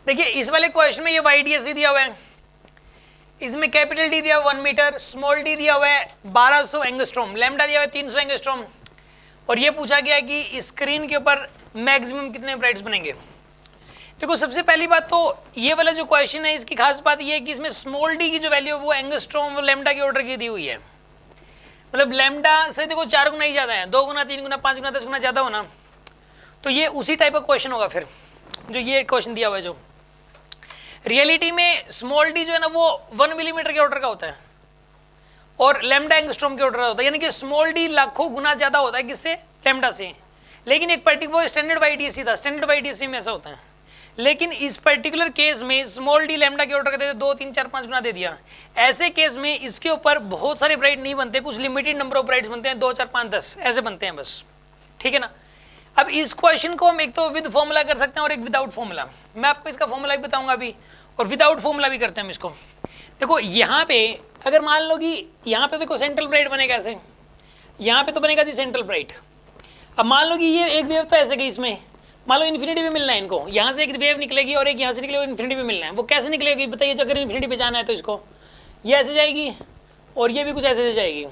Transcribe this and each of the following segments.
देखिए इस वाले क्वेश्चन में ये YDSC दिया हुआ है, इसमें कैपिटल डी दिया हुआ 1 मीटर, स्मॉल डी दिया हुआ है 1200 एंगस्ट्रॉम, लैम्डा दिया हुआ है 300 एंगस्ट्रॉम, और ये पूछा गया कि स्क्रीन के ऊपर मैक्सिमम कितने ब्राइट्स बनेंगे। देखो सबसे पहली बात तो ये वाला जो क्वेश्चन है इसकी खास बात ये है कि इसमें स्मॉल डी की जो वैल्यू है वो एंगस्ट्रॉम और लैम्डा के ऑर्डर की दी हुई है, मतलब लैम्डा से देखो 4 गुना ही ज्यादा है, 2 गुना 3 गुना 5 गुना 10 गुना ज्यादा होना, तो ये उसी टाइप का क्वेश्चन होगा फिर जो ये क्वेश्चन दिया हुआ है। जो रियलिटी में स्मॉल डी जो है ना वो 1 मिलीमीटर के ऑर्डर का होता है और लैम्डा एंगस्ट्रॉम के ऑर्डर का होता है, यानी कि स्मॉल डी लाखों गुना ज्यादा होता है किससे, लैम्डा से। लेकिन एक पर्टिकुलर स्टैंडर्ड YDSC था, स्टैंडर्ड YDSC में ऐसा होता है, लेकिन इस पर्टिकुलर केस में स्मॉल डी लैम्डा के ऑर्डर का देते 2 3 4 5 गुना दे दिया। ऐसे केस में इसके ऊपर बहुत सारे ब्राइट नहीं बनते, कुछ लिमिटेड नंबर ऑफ ब्राइट्स बनते हैं, 2 4 5 10 ऐसे बनते हैं बस, ठीक है ना। अब इस क्वेश्चन को हम एक तो विद फॉर्मूला कर सकते हैं और एक विदाउट फॉर्मूला, मैं आपको इसका फॉर्मूला भी बताऊंगा अभी, और विदाउट फॉर्मूला भी करते हैं हम इसको। देखो यहाँ पे अगर मान लो कि यहाँ पे देखो सेंट्रल ब्राइट बनेगा ऐसे, यहाँ पे तो बनेगा जी सेंट्रल ब्राइट। अब मान लो कि ये एक वेव तो ऐसे गई, इसमें मान लो इन्फिनिटी पे मिलना है इनको, यहाँ से एक वेव निकलेगी और एक यहाँ से निकलेगी, इन्फिनिटी पे मिलना है, वो कैसे निकलेगी बताइए। अगर इन्फिनिटी पे जाना है तो इसको ये ऐसे जाएगी और ये भी कुछ ऐसे जाएगी,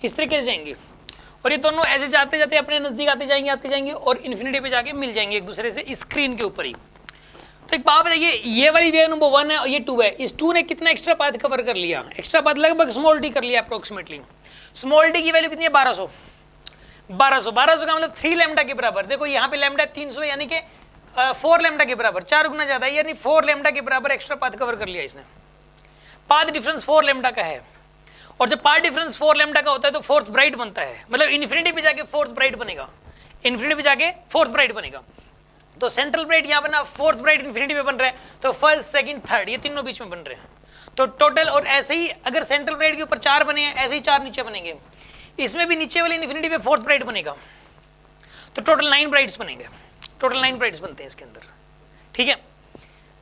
इस तरीके से जाएंगी, और ये दोनों ऐसे जाते जाते अपने नजदीक आते जाएंगे और इन्फिनिटी पे जाके मिल जाएंगे एक दूसरे से स्क्रीन के ऊपर ही। तो एक बात बताइए, ये वाली वेव नंबर 1 है और ये 2 है, इस 2 ने कितना एक्स्ट्रा पाथ कवर कर लिया, एक्स्ट्रा पाथ लगभग स्मॉल डी कर लिया अप्रोक्सीमेटली। स्मॉल डी की वैल्यू कितनी है 1200 का मतलब 3 लैम्डा के बराबर। देखो यहाँ पे लैम्डा 300 यानी कि 4 लैम्डा के बराबर, 4 गुना ज्यादा है, यानी 4 लैम्डा के बराबर एक्स्ट्रा पाथ कवर कर लिया इसने। पाथ डिफरेंस 4 लैम्डा का है, और जब पाथ डिफरेंस 4 लैम्डा का होता है तो फोर्थ ब्राइट बनता है, मतलब इन्फिनिटी पे जाके फोर्थ ब्राइट बनेगा, इन्फिनिटी पे जाके फोर्थ ब्राइट बनेगा। तो सेंट्रल ब्राइट यहाँ बना, फोर्थ ब्राइट इन्फिनिटी पे बन रहा है, तो फर्स्ट सेकंड थर्ड ये तीनों बीच में बन रहे हैं, तो टोटल। और ऐसे ही अगर सेंट्रल ब्राइट के ऊपर 4 बने हैं, ऐसे ही 4 नीचे बनेंगे, इसमें भी नीचे वाली इन्फिनिटी पे फोर्थ ब्राइट बनेगा, तो टोटल 9 ब्राइट्स बनेंगे, टोटल 9 ब्राइट्स बनते हैं इसके अंदर, ठीक है।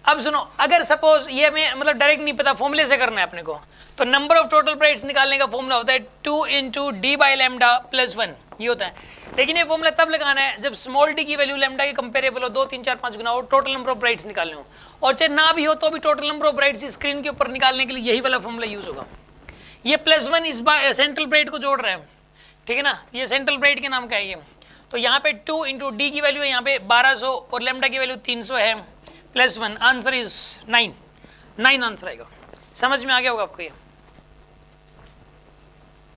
अब सुनो, अगर सपोज ये हमें मतलब डायरेक्ट नहीं पता, फॉर्मूले से करना है अपने को, तो नंबर ऑफ टोटल ब्राइट्स निकालने का फॉर्मूला होता है 2 × d/λ+1, ये होता है। लेकिन ये फॉर्मूला तब लगाना है जब स्मॉल डी की वैल्यू लैम्डा के कंपेरेबल हो, 2 3 4 5 गुना हो, टोटल नंबर ऑफ ब्राइट्स निकालने हो, और चाहे ना भी हो तो भी total number of brides screen के ऊपर निकालने के लिए यही वाला फॉर्मूला यूज होगा। ये +1 इस बार सेंट्रल ब्राइट को जोड़ रहा है, ठीक है ना, ये सेंट्रल ब्राइट के नाम का है ये। तो यहाँ पे 2 × d की वैल्यू है यहाँ पे 1200 और लैम्डा की वैल्यू 300 है, +1, आंसर इज 9 आंसर आएगा। समझ में आ गया होगा आपको ये।